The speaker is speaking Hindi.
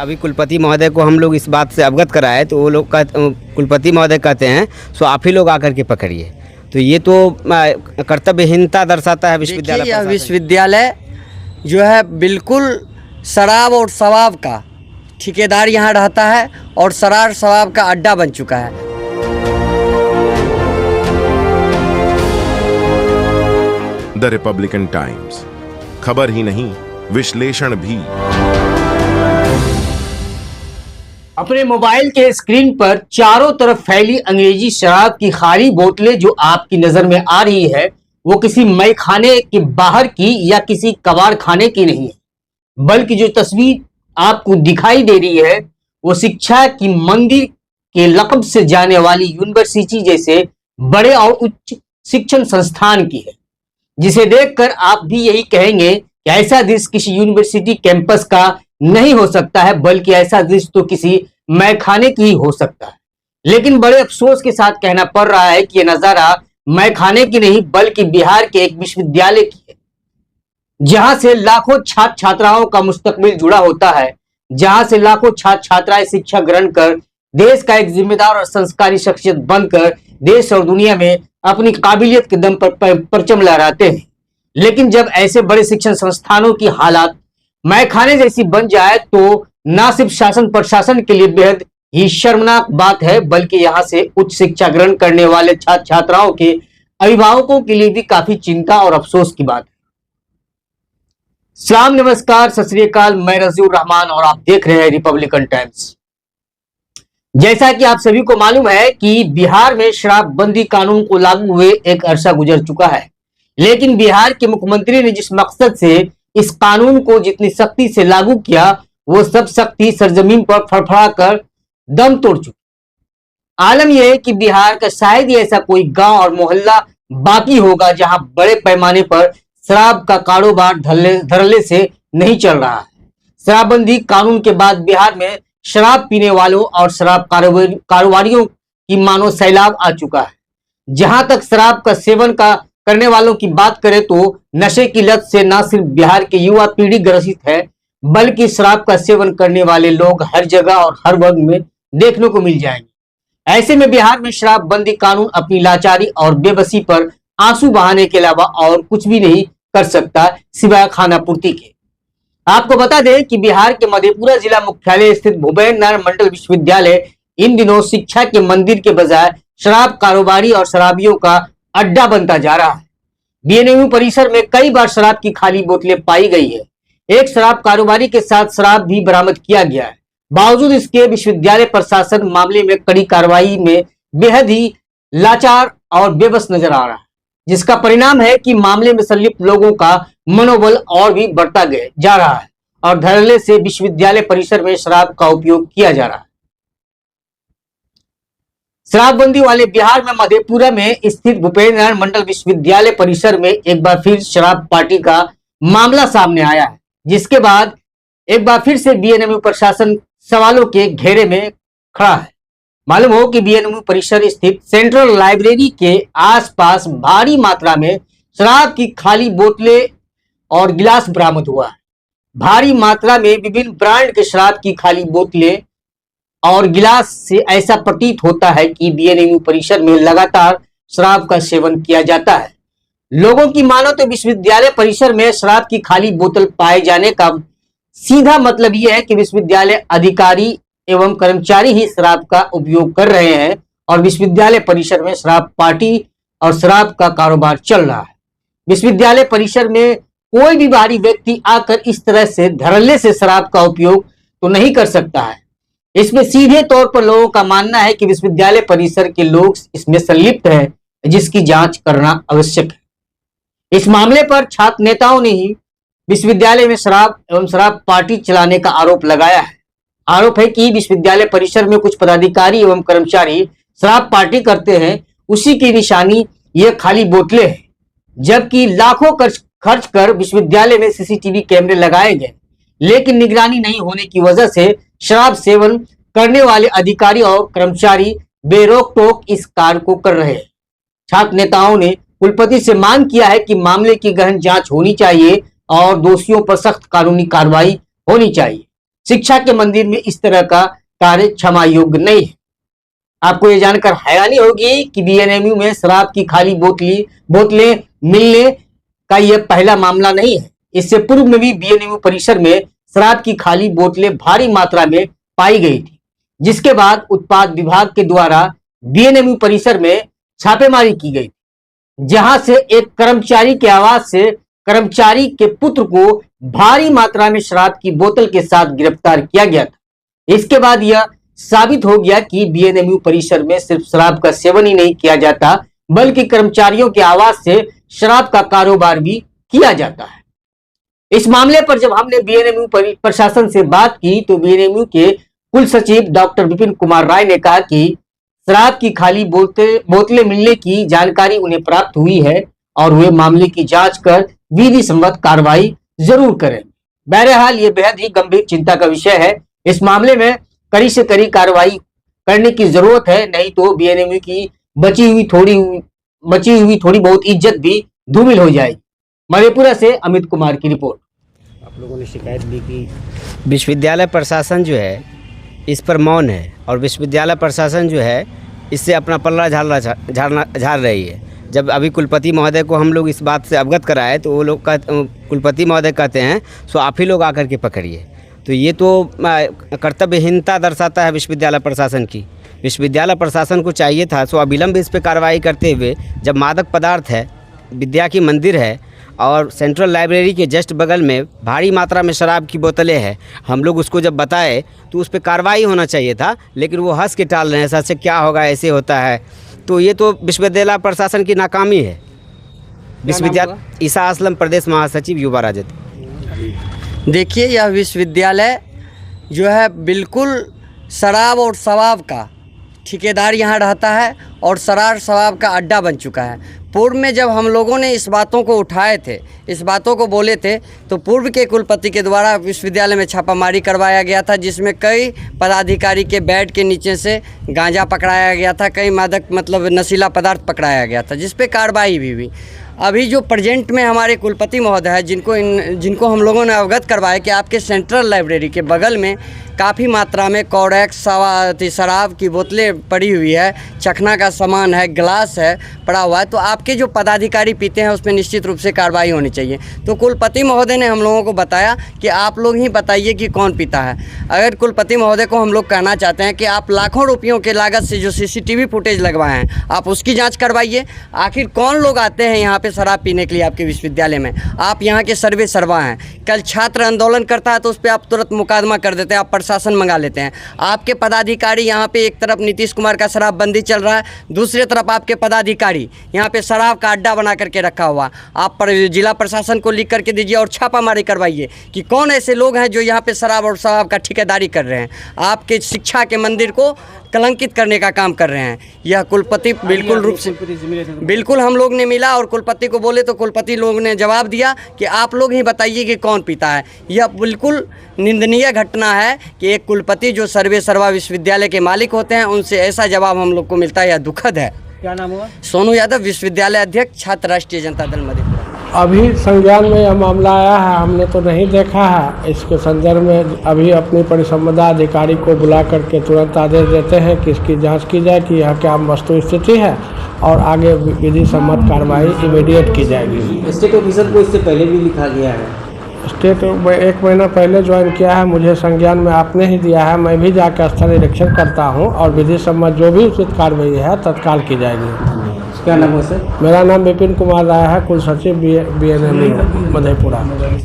अभी कुलपति महोदय को हम लोग इस बात से अवगत कराए तो वो लोग कुलपति महोदय कहते हैं सो आप ही लोग आकर के पकड़िए। तो ये तो कर्तव्यहीनता दर्शाता है विश्वविद्यालय। यह विश्वविद्यालय जो है बिल्कुल शराब और शराब का ठेकेदार यहाँ रहता है और शराब शराब का अड्डा बन चुका है। द रिपब्लिकन टाइम्स, खबर ही नहीं विश्लेषण भी। अपने मोबाइल के स्क्रीन पर चारों तरफ फैली अंग्रेजी शराब की खाली बोतलें जो आपकी नजर में आ रही है वो किसी मैखाने के बाहर की या किसी कबाड़ खाने की नहीं है, बल्कि जो तस्वीर आपको दिखाई दे रही है वो शिक्षा की मंदिर के लक़ब से जाने वाली यूनिवर्सिटी जैसे बड़े और उच्च शिक्षण संस्थान की है, जिसे देखकर आप भी यही कहेंगे कि ऐसा दृश्य किसी यूनिवर्सिटी कैंपस का नहीं हो सकता है, बल्कि ऐसा दृश्य तो किसी मैखाने की ही हो सकता है। लेकिन बड़े अफसोस के साथ कहना पड़ रहा है कि यह नजारा मैखाने की नहीं बल्कि बिहार के एक विश्वविद्यालय की है, जहां से लाखों छात्र छात्राओं का मुस्तकबिल जुड़ा होता है, जहां से लाखों छात्र छात्राएं शिक्षा ग्रहण कर देश का एक जिम्मेदार और संस्कारी शख्सियत बनकर देश और दुनिया में अपनी काबिलियत के दम पर परचम लहराते हैं। लेकिन जब ऐसे बड़े शिक्षण संस्थानों की हालात मैखाने जैसी बन जाए तो न सिर्फ शासन प्रशासन के लिए बेहद ही शर्मनाक बात है, बल्कि यहाँ से उच्च शिक्षा ग्रहण करने वाले छात्र छात्राओं के अभिभावकों के लिए भी काफी चिंता और अफसोस की बात है। सलाम, नमस्कार, सत श्री अकाल, मैं रजीउर रहमान और आप देख रहे हैं रिपब्लिकन टाइम्स। जैसा कि आप सभी को मालूम है कि बिहार में शराबबंदी कानून को लागू हुए एक अरसा गुजर चुका है, लेकिन बिहार के मुख्यमंत्री ने जिस मकसद से इस कानून को जितनी सख्ती से लागू किया वो सब सख्ती सरजमीन पर फड़फड़ा कर दम तोड़ चुकी। आलम यह है कि बिहार का शायद ही ऐसा कोई गांव और मोहल्ला बाकी होगा जहां बड़े पैमाने पर शराब का कारोबार धड़ल्ले से नहीं चल रहा है। शराबबंदी कानून के बाद बिहार में शराब पीने वालों और शराब कारोबारियों की मानो सैलाब आ चुका है। जहां तक शराब का सेवन करने वालों की बात करें तो नशे की लत से न सिर्फ बिहार की युवा पीढ़ी ग्रसित है, बल्कि शराब का सेवन करने वाले लोग हर जगह और हर वर्ग में देखने को मिल जाएंगे। ऐसे में बिहार में शराबबंदी कानून अपनी लाचारी और बेबसी पर आंसू बहाने के अलावा और कुछ भी नहीं कर सकता सिवाय खानापूर्ति के। आपको बता दें कि बिहार के मधेपुरा जिला मुख्यालय स्थित भूपेन्द्र नारायण मंडल विश्वविद्यालय इन दिनों शिक्षा के मंदिर के बजाय शराब कारोबारी और शराबियों का अड्डा बनता जा रहा है। बीएनएमयू परिसर में कई बार शराब की खाली बोतलें पाई गई है। एक शराब कारोबारी के साथ शराब भी बरामद किया गया है। बावजूद इसके विश्वविद्यालय प्रशासन मामले में कड़ी कार्रवाई में बेहद ही लाचार और बेबस नजर आ रहा है, जिसका परिणाम है कि मामले में संलिप्त लोगों का मनोबल और भी बढ़ता जा रहा है और धड़ल्ले से विश्वविद्यालय परिसर में शराब का उपयोग किया जा रहा है। शराबबंदी वाले बिहार में मधेपुरा में स्थित भूपेन्द्र नारायण मंडल विश्वविद्यालय परिसर में एक बार फिर शराब पार्टी का मामला सामने आया है, जिसके बाद एक बार फिर से बीएनएमयू प्रशासन सवालों के घेरे में खड़ा है। मालूम हो कि बीएनएमयू परिसर स्थित सेंट्रल लाइब्रेरी के आसपास भारी मात्रा में शराब की खाली बोतलें और गिलास बरामद हुआ है। भारी मात्रा में विभिन्न ब्रांड के शराब की खाली बोतलें और गिलास से ऐसा प्रतीत होता है कि बीएनएमयू परिसर में लगातार शराब का सेवन किया जाता है। लोगों की मानो तो विश्वविद्यालय परिसर में शराब की खाली बोतल पाए जाने का सीधा मतलब यह है कि विश्वविद्यालय अधिकारी एवं कर्मचारी ही शराब का उपयोग कर रहे हैं और विश्वविद्यालय परिसर में शराब पार्टी और शराब का कारोबार चल रहा है। विश्वविद्यालय परिसर में कोई भी बाहरी व्यक्ति आकर इस तरह से धड़ल्ले से शराब का उपयोग तो नहीं कर सकता है। इसमें सीधे तौर पर लोगों का मानना है कि विश्वविद्यालय परिसर के लोग इसमें संलिप्त हैं, जिसकी जांच करना आवश्यक है। इस मामले पर छात्र नेताओं ने ही विश्वविद्यालय में शराब एवं शराब पार्टी चलाने का आरोप लगाया है। आरोप है कि विश्वविद्यालय परिसर में कुछ पदाधिकारी एवं कर्मचारी शराब पार्टी करते हैं, उसी की निशानी ये खाली बोतलें हैं। जबकि लाखों खर्च कर विश्वविद्यालय में सीसीटीवी कैमरे लगाए गए, लेकिन निगरानी नहीं होने की वजह से शराब सेवन करने वाले अधिकारी और कर्मचारी बेरोक टोक इस कार्य को कर रहे हैं। छात्र नेताओं ने कुलपति से मांग किया है कि मामले की गहन जांच होनी चाहिए और दोषियों पर सख्त कानूनी कार्रवाई होनी चाहिए। शिक्षा के मंदिर में इस तरह का कार्य क्षमा योग्य नहीं है। आपको ये जानकर हैरानी होगी कि बीएनएमयू में शराब की खाली बोतलें मिलने का यह पहला मामला नहीं है। इससे पूर्व में भी बीएनएमयू परिसर में शराब की खाली बोतलें भारी मात्रा में पाई गई थी, जिसके बाद उत्पाद विभाग के द्वारा बीएनएमयू परिसर में छापेमारी की गई, जहां से एक कर्मचारी के आवास से कर्मचारी के पुत्र को भारी मात्रा में शराब की बोतल के साथ गिरफ्तार किया गया था। इसके बाद यह साबित हो गया कि बीएनएमयू परिसर में सिर्फ शराब का सेवन ही नहीं किया जाता, बल्कि कर्मचारियों के आवास से शराब का कारोबार भी किया जाता है। इस मामले पर जब हमने बीएनएमयू प्रशासन से बात की तो बीएनएमयू के कुल सचिव डॉक्टर विपिन कुमार राय ने कहा कि शराब की खाली बोतलें मिलने की जानकारी उन्हें प्राप्त हुई है और वे मामले की जांच कर विधि सम्मत कार्रवाई जरूर करें। बहरहाल ये बेहद ही गंभीर चिंता का विषय है। इस मामले में कड़ी से कड़ी कार्रवाई करने की जरूरत है, नहीं तो बीएनएमयू की बची हुई थोड़ी बहुत इज्जत भी धूमिल हो जाएगी। मधेपुरा से अमित कुमार की रिपोर्ट। आप लोगों ने शिकायत दी कि विश्वविद्यालय प्रशासन जो है इस पर मौन है और विश्वविद्यालय प्रशासन जो है इससे अपना पल्ला झाड़ रही है। जब अभी कुलपति महोदय को हम लोग इस बात से अवगत कराए तो वो लोग कुलपति महोदय कहते हैं सो आप ही लोग आकर के पकड़िए। तो ये तो कर्तव्यहीनता दर्शाता है विश्वविद्यालय प्रशासन की। विश्वविद्यालय प्रशासन को चाहिए था सो अविलंब इस पर कार्रवाई करते हुए, जब मादक पदार्थ है, विद्या की मंदिर है और सेंट्रल लाइब्रेरी के जस्ट बगल में भारी मात्रा में शराब की बोतलें हैं, हम लोग उसको जब बताए तो उस पर कार्रवाई होना चाहिए था, लेकिन वो हंस के टाल रहे हैं, सच से क्या होगा, ऐसे होता है। तो ये तो विश्वविद्यालय प्रशासन की नाकामी है। विश्वविद्यालय ईसा असलम, प्रदेश महासचिव, युवा राजद। देखिए, यह विश्वविद्यालय जो है बिल्कुल शराब और शबाब का ठेकेदार यहाँ रहता है और शराब शबाब का अड्डा बन चुका है। पूर्व में जब हम लोगों ने इस बातों को उठाए थे, इस बातों को बोले थे, तो पूर्व के कुलपति के द्वारा विश्वविद्यालय में छापामारी करवाया गया था, जिसमें कई पदाधिकारी के बेड के नीचे से गांजा पकड़ाया गया था, कई मादक नशीला पदार्थ पकड़ाया गया था, जिस पे कार्रवाई भी हुई। अभी जो प्रेजेंट में हमारे कुलपति महोदय है, जिनको हम लोगों ने अवगत करवाया कि आपके सेंट्रल लाइब्रेरी के बगल में काफ़ी मात्रा में कॉरेक्स शराब की बोतलें पड़ी हुई है, चखना का सामान है, गिलास है पड़ा हुआ है, तो आपके जो पदाधिकारी पीते हैं उसमें निश्चित रूप से कार्रवाई होनी चाहिए। तो कुलपति महोदय ने हम लोगों को बताया कि आप लोग ही बताइए कि कौन पीता है। अगर कुलपति महोदय को हम लोग कहना चाहते हैं कि आप लाखों रुपयों के लागत से जो CCTV फुटेज लगवाए हैं, आप उसकी जाँच करवाइए। आखिर कौन लोग आते हैं यहाँ पे शराब पीने के लिए आपके विश्वविद्यालय में? आप यहाँ के सर्वे सर्वा हैं। कल छात्र आंदोलन करता है तो उस पर आप तुरंत मुकदमा कर देते हैं, आप प्रशासन मंगा लेते हैं। आपके पदाधिकारी यहाँ पे एक तरफ नीतीश कुमार का शराबबंदी चल रहा है, दूसरी तरफ आपके पदाधिकारी यहाँ पे शराब का अड्डा बना करके रखा हुआ। आप जिला प्रशासन को लिख करके दीजिए और छापामारी करवाइए कि कौन ऐसे लोग हैं जो यहाँ पे शराब और शराब का ठेकेदारी कर रहे हैं, आपके शिक्षा के मंदिर को कलंकित करने का काम कर रहे हैं। यह कुलपति बिल्कुल रूप से बिल्कुल हम लोग ने मिला और कुलपति को बोले तो कुलपति लोग ने जवाब दिया कि आप लोग ही बताइए कि कौन पीता है। यह बिल्कुल निंदनीय घटना है कि एक कुलपति जो सर्वे सर्वा विश्वविद्यालय के मालिक होते हैं उनसे ऐसा जवाब हम लोग को मिलता है, यह दुखद है। क्या नाम हुआ? सोनू यादव, विश्वविद्यालय अध्यक्ष, छात्र राष्ट्रीय जनता दल मधेपुरा। अभी संज्ञान में यह मामला आया है, हमने तो नहीं देखा है। इसके संदर्भ में अभी अपने परिसंबद्ध अधिकारी को बुला करके तुरंत आदेश देते हैं कि इसकी जांच की जाए कि यह क्या वस्तु स्थिति है और आगे विधि सम्मत कार्रवाई इमीडिएट की जाएगी। स्टेट ऑफिसर को इससे पहले भी लिखा गया है। स्टेट 1 महीना पहले ज्वाइन किया है, मुझे संज्ञान में आपने ही दिया है। मैं भी जाकर स्थल निरीक्षण करता हूँ और विधि सम्मत जो भी उचित कार्रवाई है तत्काल की जाएगी। क्या नाम है सर? मेरा नाम विपिन कुमार राय है, कुल सचिव BNMU मधेपुरा।